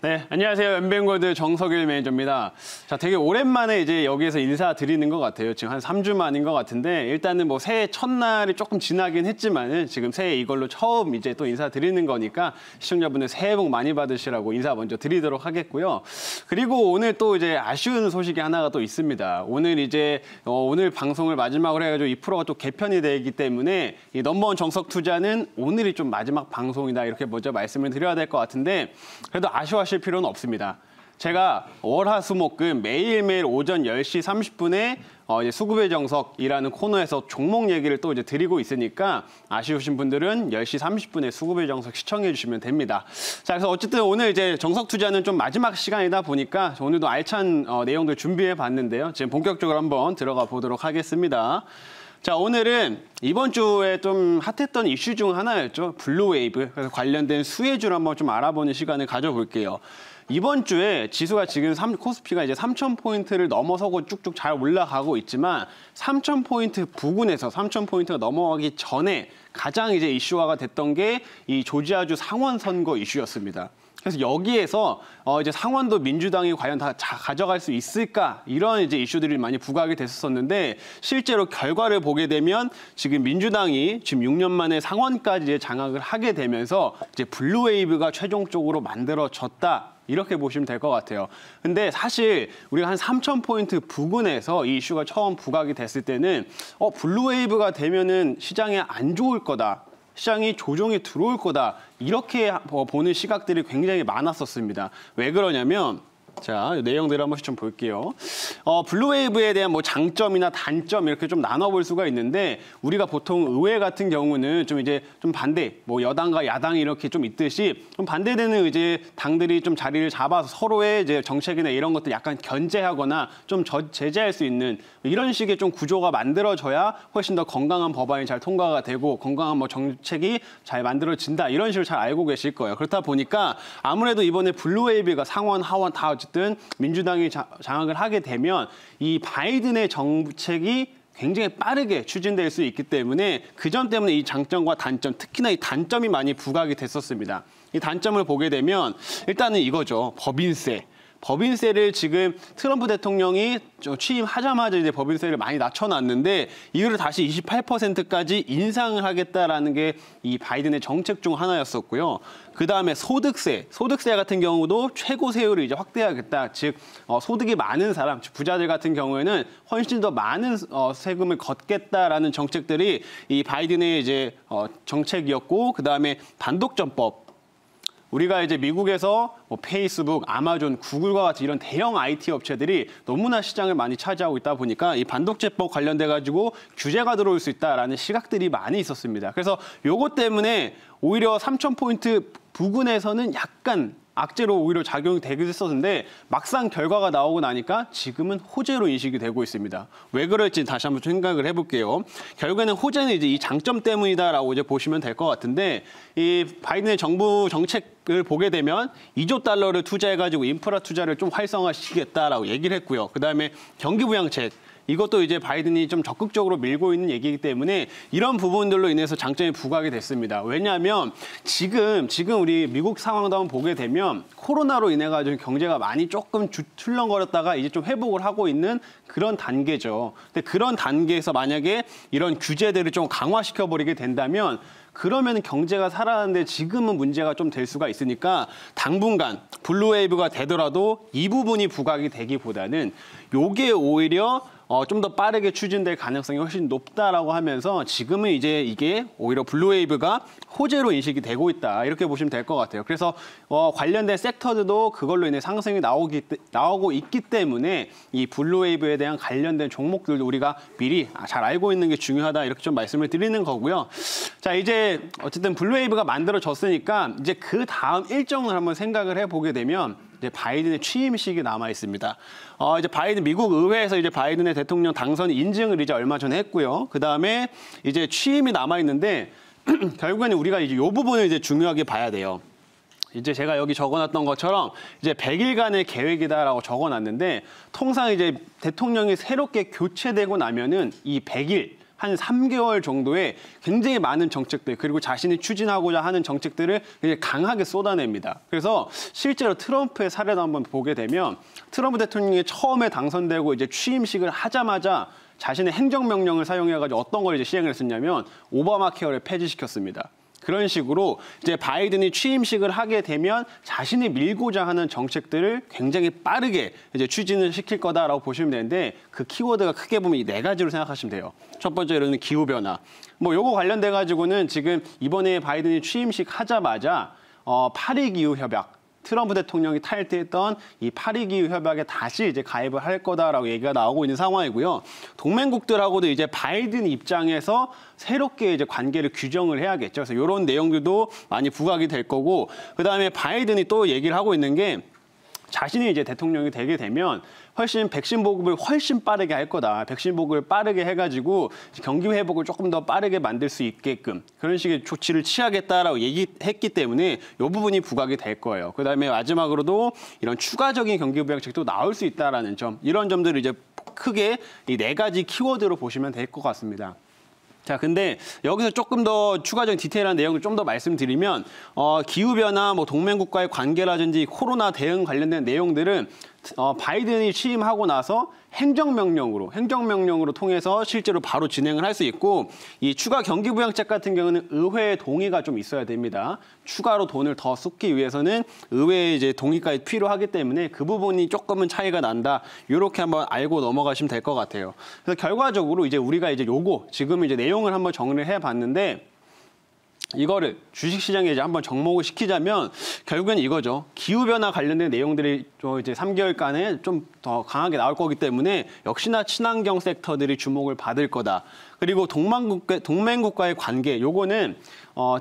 네, 안녕하세요. 엠뱅골드 정석일 매니저입니다. 자, 되게 오랜만에 이제 여기에서 인사드리는 것 같아요. 지금 한 3주 만인 것 같은데, 일단은 뭐 새해 첫날이 조금 지나긴 했지만은 지금 새해 이걸로 처음 이제 또 인사드리는 거니까 시청자분들 새해 복 많이 받으시라고 인사 먼저 드리도록 하겠고요. 그리고 오늘 또 이제 아쉬운 소식이 하나가 또 있습니다. 오늘 이제 오늘 방송을 마지막으로 해가지고 이 프로가 또 개편이 되기 때문에 이 넘버원 정석 투자는 오늘이 좀 마지막 방송이다 이렇게 먼저 말씀을 드려야 될 것 같은데, 그래도 아쉬워하실 필요는 없습니다. 제가 월화수목금 매일매일 오전 10시 30분에 이제 수급의 정석이라는 코너에서 종목 얘기를 또 이제 드리고 있으니까 아쉬우신 분들은 10시 30분에 수급의 정석 시청해 주시면 됩니다. 자, 그래서 어쨌든 오늘 이제 정석 투자는 좀 마지막 시간이다 보니까 오늘도 알찬 내용들 준비해 봤는데요. 지금 본격적으로 한번 들어가 보도록 하겠습니다. 자, 오늘은 이번 주에 좀 핫했던 이슈 중 하나였죠. 블루웨이브. 그래서 관련된 수혜주를 한번 좀 알아보는 시간을 가져볼게요. 이번 주에 지수가 지금 코스피가 이제 3,000포인트를 넘어서고 쭉쭉 잘 올라가고 있지만 3,000포인트 부근에서 3,000포인트가 넘어가기 전에 가장 이제 이슈화가 됐던 게 이 조지아주 상원 선거 이슈였습니다. 그래서 여기에서 이제 상원도 민주당이 과연 다 가져갈 수 있을까 이런 이제 이슈들이 많이 부각이 됐었는데, 실제로 결과를 보게 되면 지금 민주당이 지금 6년 만에 상원까지 이제 장악을 하게 되면서 이제 블루웨이브가 최종적으로 만들어졌다. 이렇게 보시면 될 것 같아요. 근데 사실 우리가 한 3,000포인트 부근에서 이 이슈가 처음 부각이 됐을 때는 블루웨이브가 되면은 시장에 안 좋을 거다. 시장이 조정이 들어올 거다. 이렇게 보는 시각들이 굉장히 많았었습니다. 왜 그러냐면, 자, 내용들을 한 번씩 좀 볼게요. 블루웨이브에 대한 뭐 장점이나 단점 이렇게 좀 나눠볼 수가 있는데, 우리가 보통 의회 같은 경우는 좀 이제 좀 반대, 뭐 여당과 야당이 이렇게 좀 있듯이 좀 반대되는 이제 당들이 좀 자리를 잡아서 서로의 이제 정책이나 이런 것들 약간 견제하거나 좀 제재할 수 있는 이런 식의 좀 구조가 만들어져야 훨씬 더 건강한 법안이 잘 통과가 되고 건강한 뭐 정책이 잘 만들어진다. 이런 식으로 잘 알고 계실 거예요. 그렇다 보니까 아무래도 이번에 블루웨이브가 상원, 하원 다 어쨌든 민주당이 장악을 하게 되면 이 바이든의 정책이 굉장히 빠르게 추진될 수 있기 때문에 그 점 때문에 이 장점과 단점, 특히나 이 단점이 많이 부각이 됐었습니다. 이 단점을 보게 되면 일단은 이거죠. 법인세. 법인세를 지금 트럼프 대통령이 취임하자마자 이제 법인세를 많이 낮춰놨는데 이거를 다시 28%까지 인상을 하겠다라는 게 이 바이든의 정책 중 하나였었고요. 그 다음에 소득세 같은 경우도 최고 세율을 이제 확대하겠다. 즉 소득이 많은 사람, 부자들 같은 경우에는 훨씬 더 많은 세금을 걷겠다라는 정책들이 이 바이든의 이제 정책이었고, 그 다음에 단독점법. 우리가 이제 미국에서 뭐 페이스북, 아마존, 구글과 같이 이런 대형 IT 업체들이 너무나 시장을 많이 차지하고 있다 보니까 이 반독점법 관련돼 가지고 규제가 들어올 수 있다라는 시각들이 많이 있었습니다. 그래서 요것 때문에 오히려 3,000포인트 부근에서는 약간 악재로 오히려 작용이 되기도 했었는데 막상 결과가 나오고 나니까 지금은 호재로 인식이 되고 있습니다. 왜 그럴지 다시 한번 생각을 해볼게요. 결국에는 호재는 이제 이 장점 때문이다라고 이제 보시면 될 것 같은데, 이 바이든의 정부 정책을 보게 되면 2조 달러를 투자해가지고 인프라 투자를 좀 활성화시키겠다라고 얘기를 했고요. 그 다음에 경기부양책. 이것도 이제 바이든이 좀 적극적으로 밀고 있는 얘기이기 때문에 이런 부분들로 인해서 장점이 부각이 됐습니다. 왜냐하면 지금 우리 미국 상황도 한번 보게 되면 코로나로 인해 가지고 경제가 많이 조금 출렁거렸다가 이제 좀 회복을 하고 있는 그런 단계죠. 근데 그런 단계에서 만약에 이런 규제들을 좀 강화시켜 버리게 된다면 그러면 경제가 살아나는데 지금은 문제가 좀 될 수가 있으니까 당분간 블루웨이브가 되더라도 이 부분이 부각이 되기보다는 요게 오히려 좀 더 빠르게 추진될 가능성이 훨씬 높다라고 하면서 지금은 이제 이게 오히려 블루웨이브가 호재로 인식이 되고 있다. 이렇게 보시면 될 것 같아요. 그래서 관련된 섹터들도 그걸로 인해 상승이 나오고 있기 때문에 이 블루웨이브에 대한 관련된 종목들도 우리가 미리 잘 알고 있는 게 중요하다. 이렇게 좀 말씀을 드리는 거고요. 자, 이제 어쨌든 블루웨이브가 만들어졌으니까 이제 그 다음 일정을 한번 생각을 해보게 되면 이제 바이든의 취임식이 남아 있습니다. 이제 미국 의회에서 이제 바이든의 대통령 당선 인증을 이제 얼마 전에 했고요. 그 다음에 이제 취임이 남아 있는데 결국에는 우리가 이제 이 부분을 이제 중요하게 봐야 돼요. 이제 제가 여기 적어놨던 것처럼 이제 100일간의 계획이다라고 적어놨는데 통상 이제 대통령이 새롭게 교체되고 나면은 이 100일 한 3개월 정도의 굉장히 많은 정책들 그리고 자신이 추진하고자 하는 정책들을 굉장히 강하게 쏟아냅니다. 그래서 실제로 트럼프의 사례도 한번 보게 되면 트럼프 대통령이 처음에 당선되고 이제 취임식을 하자마자 자신의 행정명령을 사용해가지고 어떤 걸 이제 시행을 했었냐면 오바마 케어를 폐지시켰습니다. 그런 식으로 이제 바이든이 취임식을 하게 되면 자신이 밀고자 하는 정책들을 굉장히 빠르게 이제 추진을 시킬 거다라고 보시면 되는데 그 키워드가 크게 보면 이 4가지로 생각하시면 돼요. 첫 번째로는 기후변화. 뭐 요거 관련돼 가지고는 지금 이번에 바이든이 취임식 하자마자 파리 기후 협약. 트럼프 대통령이 탈퇴했던 이 파리 기후 협약에 다시 이제 가입을 할 거다라고 얘기가 나오고 있는 상황이고요. 동맹국들하고도 이제 바이든 입장에서 새롭게 이제 관계를 규정을 해야겠죠. 그래서 이런 내용들도 많이 부각이 될 거고, 그다음에 바이든이 또 얘기를 하고 있는 게 자신이 이제 대통령이 되게 되면 훨씬 백신 보급을 훨씬 빠르게 할 거다. 백신 보급을 빠르게 해가지고 경기 회복을 조금 더 빠르게 만들 수 있게끔 그런 식의 조치를 취하겠다라고 얘기했기 때문에 이 부분이 부각이 될 거예요. 그다음에 마지막으로도 이런 추가적인 경기 부양책도 나올 수 있다라는 점, 이런 점들을 이제 크게 이 4가지 키워드로 보시면 될 것 같습니다. 자, 근데 여기서 조금 더 추가적인 디테일한 내용을 좀 더 말씀드리면 기후변화, 뭐 동맹국과의 관계라든지 코로나 대응 관련된 내용들은 바이든이 취임하고 나서 행정명령으로 통해서 실제로 바로 진행을 할 수 있고, 이 추가 경기부양책 같은 경우는 의회의 동의가 좀 있어야 됩니다. 추가로 돈을 더 쏟기 위해서는 의회의 이제 동의까지 필요하기 때문에 그 부분이 조금은 차이가 난다. 이렇게 한번 알고 넘어가시면 될 것 같아요. 그래서 결과적으로 이제 우리가 이제 요거 지금 이제 내용을 한번 정리를 해봤는데, 이거를 주식시장에 이제 한번 접목을 시키자면 결국엔 이거죠. 기후변화 관련된 내용들이 이제 3개월간에 좀 더 강하게 나올 거기 때문에 역시나 친환경 섹터들이 주목을 받을 거다. 그리고 동맹국과의 관계, 요거는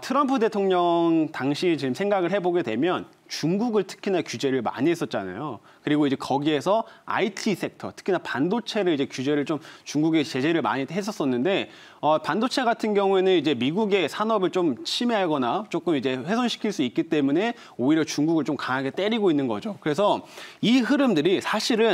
트럼프 대통령 당시 지금 생각을 해보게 되면 중국을 특히나 규제를 많이 했었잖아요. 그리고 이제 거기에서 IT 섹터, 특히나 반도체를 이제 규제를 좀 중국에 제재를 많이 했었었는데, 반도체 같은 경우에는 이제 미국의 산업을 좀 침해하거나 조금 이제 훼손시킬 수 있기 때문에 오히려 중국을 좀 강하게 때리고 있는 거죠. 그래서 이 흐름들이 사실은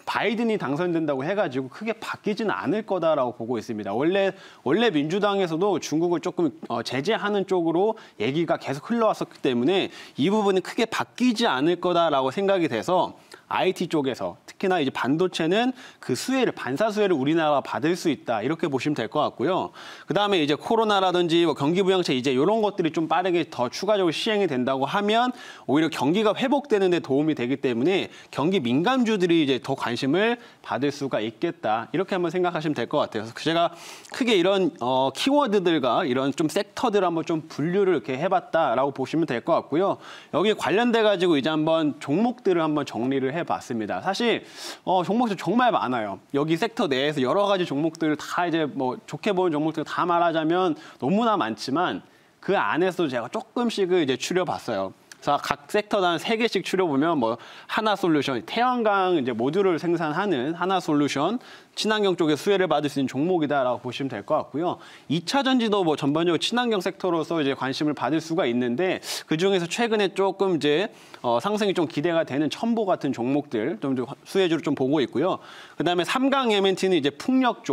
바이든이 당선된다고 해가지고 크게 바뀌지는 않을 거다라고 보고 있습니다. 원래 민주당에서도 중국을 조금 제재하는 쪽으로 얘기가 계속 흘러왔었기 때문에 이 부분은 크게 바뀌지 않을 거다라고 생각이 돼서 IT 쪽에서 특히나 이제 반도체는 그 반사 수혜를 우리나라가 받을 수 있다, 이렇게 보시면 될 것 같고요. 그다음에 이제 코로나라든지 뭐 경기 부양책 이제 이런 것들이 좀 빠르게 더 추가적으로 시행이 된다고 하면 오히려 경기가 회복되는 데 도움이 되기 때문에 경기 민감주들이 이제 더 관심을 받을 수가 있겠다, 이렇게 한번 생각하시면 될 것 같아요. 그래서 제가 크게 이런 키워드들과 이런 좀 섹터들을 한번 좀 분류를 이렇게 해봤다라고 보시면 될 것 같고요. 여기 관련돼 가지고 이제 한번 종목들을 한번 정리를 해봤습니다. 사실 종목들 정말 많아요. 여기 섹터 내에서 여러 가지 종목들을 다 이제 뭐 좋게 보는 종목들을 다 말하자면 너무나 많지만 그 안에서도 제가 조금씩을 이제 추려봤어요. 그래서 각 섹터당 3개씩 추려보면 뭐 하나솔루션, 태양광 이제 모듈을 생산하는 하나솔루션, 친환경 쪽에 수혜를 받을 수 있는 종목이다라고 보시면 될 것 같고요. 2차 전지도 뭐 전반적으로 친환경 섹터로서 이제 관심을 받을 수가 있는데, 그 중에서 최근에 조금 이제 상승이 좀 기대가 되는 첨보 같은 종목들 좀 수혜주로 좀 보고 있고요. 그다음에 3강 MNT는 이제 풍력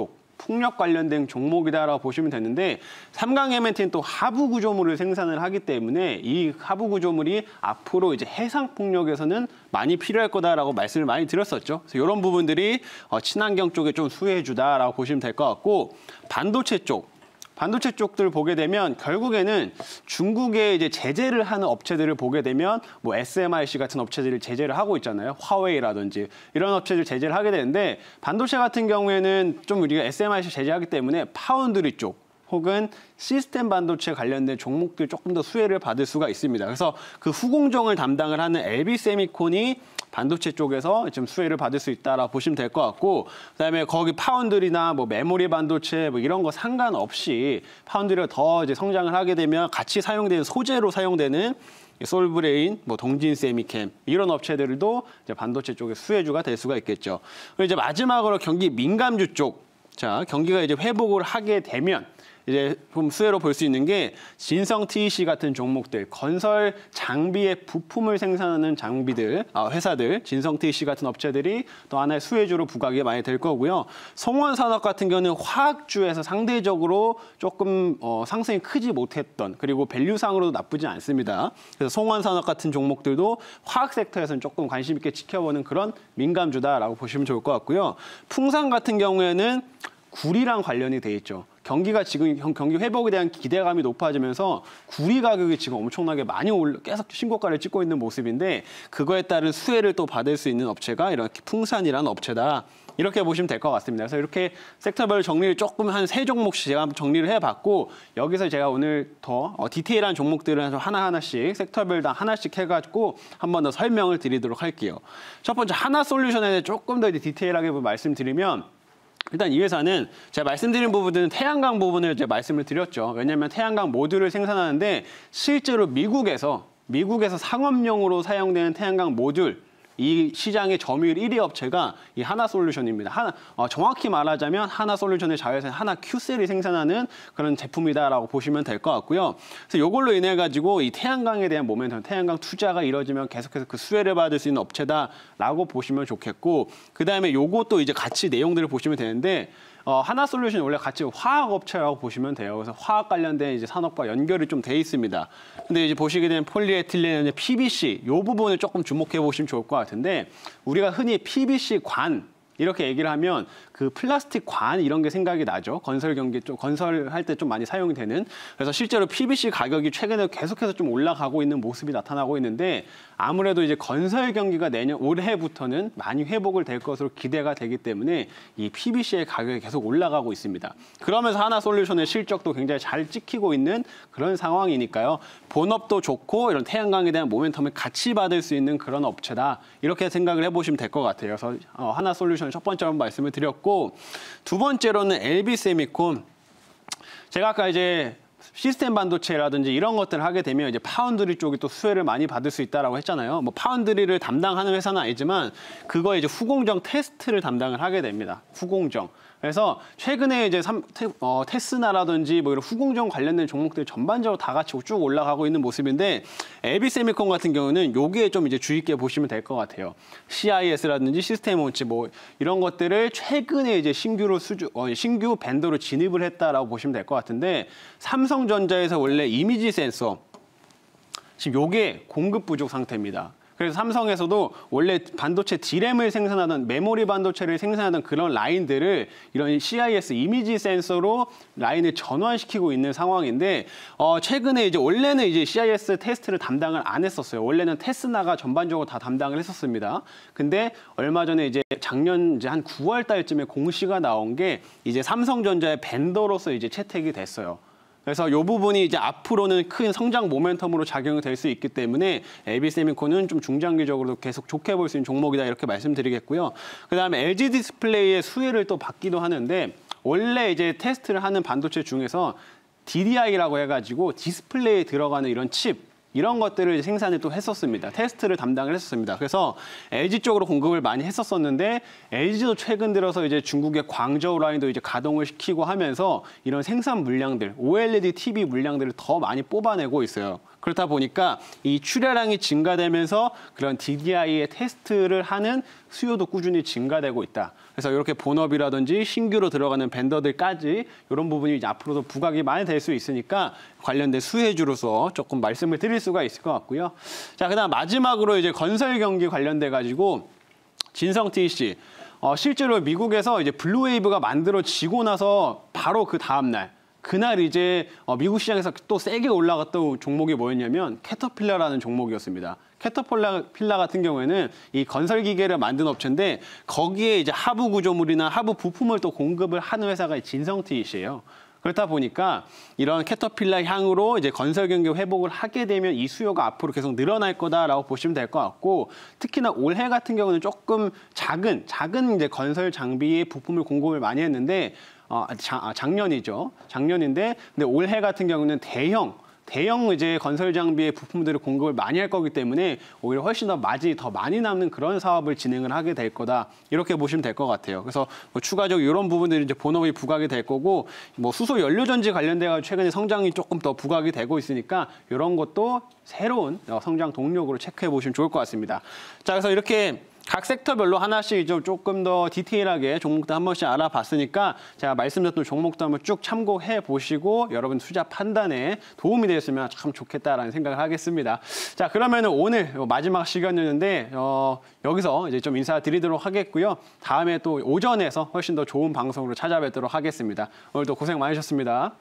관련된 종목이다라고 보시면 되는데, 3강 MNT는 또 하부 구조물을 생산을 하기 때문에 이 하부 구조물이 앞으로 이제 해상 풍력에서는 많이 필요할 거다라고 말씀을 많이 드렸었죠. 그래서 이런 부분들이 친환경 쪽에 좀 수혜주다라고 보시면 될 것 같고, 반도체 쪽들 보게 되면 결국에는 중국에 이제 제재를 하는 업체들을 보게 되면 뭐 SMIC 같은 업체들이 제재를 하고 있잖아요. 화웨이라든지 이런 업체들 제재를 하게 되는데, 반도체 같은 경우에는 좀 우리가 SMIC 제재하기 때문에 파운드리 쪽 혹은 시스템 반도체 관련된 종목들 조금 더 수혜를 받을 수가 있습니다. 그래서 그 후공정을 담당을 하는 LB세미콘이 반도체 쪽에서 좀 수혜를 받을 수 있다라고 보시면 될 것 같고, 그다음에 거기 파운드리나 뭐 메모리 반도체 뭐 이런 거 상관없이 파운드리가 더 이제 성장을 하게 되면 같이 사용되는 소재로 사용되는 솔브레인, 뭐 동진세미캠 이런 업체들도 이제 반도체 쪽에 수혜주가 될 수가 있겠죠. 그리고 이제 마지막으로 경기 민감주 쪽. 자, 경기가 이제 회복을 하게 되면 이제 좀 수혜로 볼 수 있는 게 진성 TEC 같은 종목들, 건설 장비의 부품을 생산하는 장비들, 회사들, 진성 TEC 같은 업체들이 또 하나의 수혜주로 부각이 많이 될 거고요. 성원산업 같은 경우는 화학주에서 상대적으로 조금 상승이 크지 못했던, 그리고 밸류상으로도 나쁘지 않습니다. 그래서 성원산업 같은 종목들도 화학 섹터에서는 조금 관심 있게 지켜보는 그런 민감주다라고 보시면 좋을 것 같고요. 풍산 같은 경우에는 구리랑 관련이 돼 있죠. 경기가 지금 경기 회복에 대한 기대감이 높아지면서 구리 가격이 지금 엄청나게 많이 계속 신고가를 찍고 있는 모습인데, 그거에 따른 수혜를 또 받을 수 있는 업체가 이렇게 풍산이라는 업체다. 이렇게 보시면 될 것 같습니다. 그래서 이렇게 섹터별 정리를 조금 한 3종목씩 제가 한번 정리를 해봤고, 여기서 제가 오늘 더 디테일한 종목들을 하나하나씩 섹터별당 하나씩 해가지고 한 번 더 설명을 드리도록 할게요. 첫 번째 하나솔루션에 대해 조금 더 디테일하게 말씀드리면, 일단 이 회사는 제가 말씀드린 부분들은 태양광 부분을 제가 말씀을 드렸죠. 왜냐하면 태양광 모듈을 생산하는데 실제로 미국에서 상업용으로 사용되는 태양광 모듈, 이 시장의 점유율 1위 업체가 이 하나솔루션입니다. 정확히 말하자면 하나솔루션의 자회사인 하나큐셀이 생산하는 그런 제품이다라고 보시면 될 것 같고요. 그래서 이걸로 인해 가지고 이 태양광에 대한 모멘텀, 태양광 투자가 이루어지면 계속해서 그 수혜를 받을 수 있는 업체다라고 보시면 좋겠고, 그 다음에 요것도 이제 같이 내용들을 보시면 되는데, 하나솔루션이 원래 같이 화학업체라고 보시면 돼요. 그래서 화학 관련된 이제 산업과 연결이 좀 돼 있습니다. 근데 이제 보시게 되면 폴리에틸렌, PVC, 요 부분을 조금 주목해 보시면 좋을 것 같은데, 우리가 흔히 PVC 관, 이렇게 얘기를 하면 그 플라스틱 관 이런 게 생각이 나죠. 건설할 때 좀 많이 사용이 되는. 그래서 실제로 PVC 가격이 최근에 계속해서 좀 올라가고 있는 모습이 나타나고 있는데, 아무래도 이제 건설 경기가 올해부터는 많이 회복을 될 것으로 기대가 되기 때문에 이 PVC의 가격이 계속 올라가고 있습니다. 그러면서 하나솔루션의 실적도 굉장히 잘 찍히고 있는 그런 상황이니까요. 본업도 좋고 이런 태양광에 대한 모멘텀을 같이 받을 수 있는 그런 업체다. 이렇게 생각을 해보시면 될 것 같아요. 그래서 하나솔루션을 첫 번째로 말씀을 드렸고, 두 번째로는 LB세미콘. 제가 아까 이제 시스템 반도체라든지 이런 것들을 하게 되면 이제 파운드리 쪽이 또 수혜를 많이 받을 수 있다라고 했잖아요. 뭐 파운드리를 담당하는 회사는 아니지만 그거 이제 후공정 테스트를 담당을 하게 됩니다. 후공정. 그래서 최근에 이제 테스나라든지 뭐 이런 후공정 관련된 종목들 전반적으로 다 같이 쭉 올라가고 있는 모습인데, LB세미콘 같은 경우는 여기에 좀 이제 주의 있게 보시면 될 것 같아요. CIS라든지 시스템 온치 뭐 이런 것들을 최근에 이제 신규 벤더로 진입을 했다라고 보시면 될 것 같은데, 삼성전자에서 원래 이미지 센서 지금 요게 공급 부족 상태입니다. 그래서 삼성에서도 원래 반도체 D램을 생산하던, 메모리 반도체를 생산하던 그런 라인들을 이런 CIS 이미지 센서로 라인을 전환시키고 있는 상황인데, 최근에 이제 원래는 이제 CIS 테스트를 담당을 안 했었어요. 원래는 테스나가 전반적으로 다 담당을 했었습니다. 근데 얼마 전에 이제 작년 이제 한 9월 달쯤에 공시가 나온 게 이제 삼성전자의 벤더로서 이제 채택이 됐어요. 그래서 이 부분이 이제 앞으로는 큰 성장 모멘텀으로 작용이 될 수 있기 때문에 LB세미콘은 좀 중장기적으로 계속 좋게 볼 수 있는 종목이다, 이렇게 말씀드리겠고요. 그다음에 LG 디스플레이의 수혜를 또 받기도 하는데, 원래 이제 테스트를 하는 반도체 중에서 DDI라고 해가지고 디스플레이에 들어가는 이런 칩, 이런 것들을 생산을 또 했었습니다. 테스트를 담당을 했었습니다. 그래서 LG 쪽으로 공급을 많이 했었었는데, LG도 최근 들어서 이제 중국의 광저우 라인도 이제 가동을 시키고 하면서 이런 생산 물량들, OLED TV 물량들을 더 많이 뽑아내고 있어요. 그렇다 보니까 이 출하량이 증가되면서 그런 DDI의 테스트를 하는 수요도 꾸준히 증가되고 있다. 그래서 이렇게 본업이라든지 신규로 들어가는 벤더들까지 이런 부분이 이제 앞으로도 부각이 많이 될 수 있으니까 관련된 수혜주로서 조금 말씀을 드릴 수가 있을 것 같고요. 자, 그다음 마지막으로 이제 건설 경기 관련돼 가지고 진성 TEC. 실제로 미국에서 이제 블루웨이브가 만들어지고 나서 바로 그 다음 날, 그날 이제 미국 시장에서 또 세게 올라갔던 종목이 뭐였냐면 캐터필러라는 종목이었습니다. 캐터필러 같은 경우에는 이 건설 기계를 만든 업체인데, 거기에 이제 하부 구조물이나 하부 부품을 또 공급을 하는 회사가 진성 TEC예요. 그렇다 보니까 이런 캐터필러 향으로 이제 건설 경기 회복을 하게 되면 이 수요가 앞으로 계속 늘어날 거다라고 보시면 될 것 같고, 특히나 올해 같은 경우는 조금 작은 이제 건설 장비의 부품을 공급을 많이 했는데, 작년이죠. 작년인데, 근데 올해 같은 경우는 대형 대형 이제 건설 장비의 부품들을 공급을 많이 할 거기 때문에 오히려 훨씬 더 마진이 더 많이 남는 그런 사업을 진행을 하게 될 거다. 이렇게 보시면 될 것 같아요. 그래서 뭐 추가적으로 이런 부분들이 이제 본업이 부각이 될 거고 뭐 수소 연료 전지 관련돼서 최근에 성장이 조금 더 부각이 되고 있으니까 이런 것도 새로운 성장 동력으로 체크해 보시면 좋을 것 같습니다. 자, 그래서 이렇게 각 섹터별로 하나씩 좀 조금 더 디테일하게 종목도 한 번씩 알아봤으니까 제가 말씀드렸던 종목도 한번 쭉 참고해 보시고 여러분 투자 판단에 도움이 되었으면 참 좋겠다라는 생각을 하겠습니다. 자, 그러면 오늘 마지막 시간이었는데 여기서 이제 좀 인사드리도록 하겠고요. 다음에 또 오전에서 훨씬 더 좋은 방송으로 찾아뵙도록 하겠습니다. 오늘도 고생 많으셨습니다.